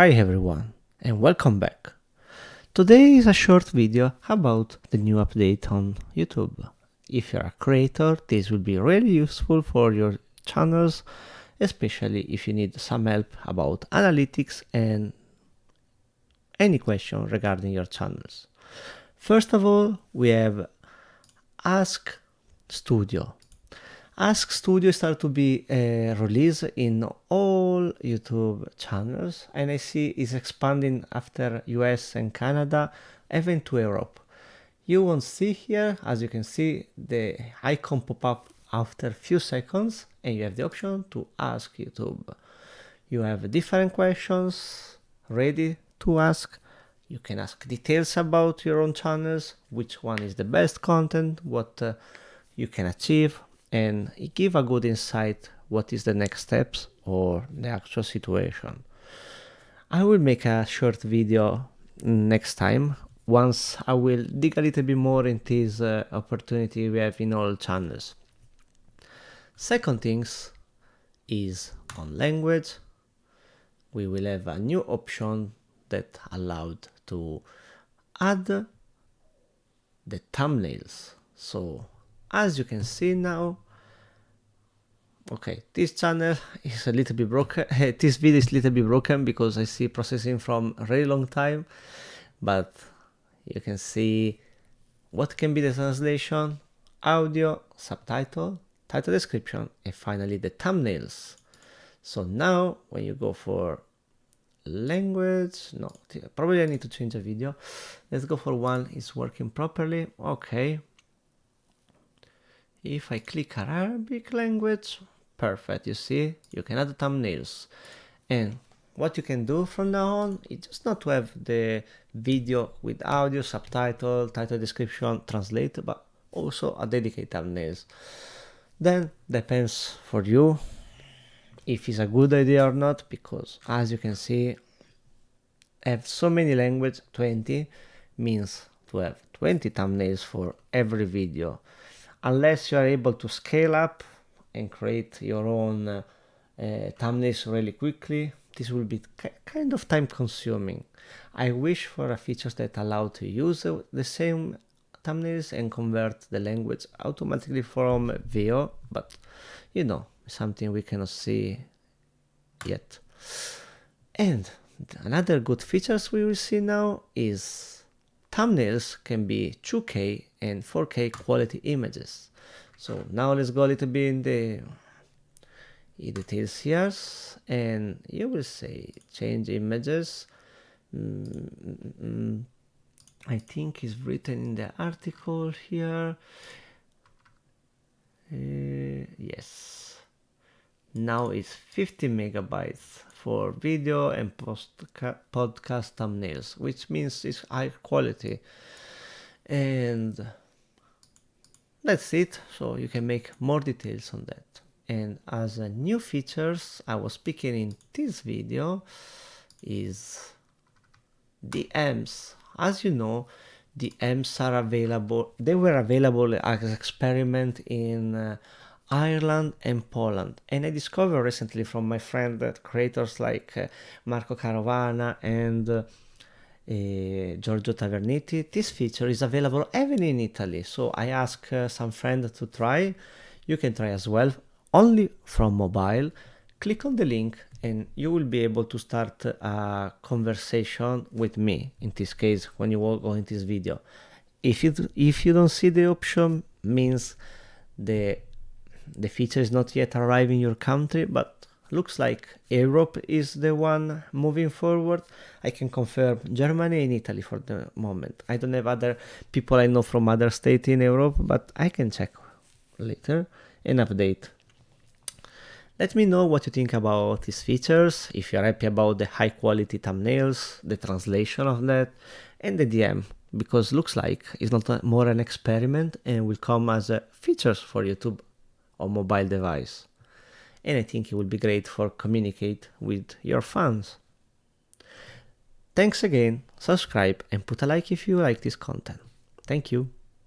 Hi everyone and welcome back. Today is a short video about the new update on YouTube. If you're a creator, this will be really useful for your channels, especially if you need some help about analytics and any question regarding your channels. First of all, we have Ask Studio. Ask Studio started to be released in all YouTube channels, and I see it's expanding after US and Canada, even to Europe. You won't see here, as you can see, the icon pop up after few seconds, and you have the option to ask YouTube. You have different questions ready to ask. You can ask details about your own channels, which one is the best content, what you can achieve, and give a good insight what is the next steps or the actual situation. I will make a short video next time once I will dig a little bit more into this opportunity we have in all channels. Second things is on language. We will have a new option that allowed to add the thumbnails. So as you can see now, okay, this channel is a little bit broken. This video is a little bit broken because I see processing from a really long time, but you can see what can be the translation, audio, subtitle, title description, and finally the thumbnails. So now when you go for language, no, probably I need to change the video. Let's go for one is working properly. Okay. If I click Arabic language, perfect. You see, you can add the thumbnails. And what you can do from now on is just not to have the video with audio, subtitle, title description, translate, but also a dedicated thumbnails. Then depends for you if it's a good idea or not, because as you can see, have so many languages, 20 means to have 20 thumbnails for every video. Unless you are able to scale up and create your own thumbnails really quickly, this will be kind of time consuming. I wish for a feature that allow to use the same thumbnails and convert the language automatically from VO, but you know, something we cannot see yet. And another good features we will see now is thumbnails can be 2K and 4K quality images. So now let's go a little bit in the details here, and you will say change images. I think it's written in the article here. Yes. Now it's 50 megabytes for video and podcast thumbnails, which means it's high quality. And that's it. So you can make more details on that. And as a new features I was speaking in this video is DMs. As you know, DMs are available. They were available as an experiment in Ireland and Poland, and I discovered recently from my friend that creators like Marco Carovana and Giorgio Taverniti, this feature is available even in Italy. So I asked some friends to try. You can try as well, only from mobile. Click on the link and you will be able to start a conversation with me, in this case when you go in this video. If you don't see the option, means the feature is not yet arriving in your country, but looks like Europe is the one moving forward. I can confirm Germany and Italy for the moment. I don't have other people I know from other states in Europe, but I can check later and update. Let me know what you think about these features, if you're happy about the high quality thumbnails, the translation of that, and the DM, because looks like it's not more an experiment and will come as a features for YouTube on mobile device. And I think it will be great for communicate with your fans. Thanks again, subscribe and put a like if you like this content. Thank you.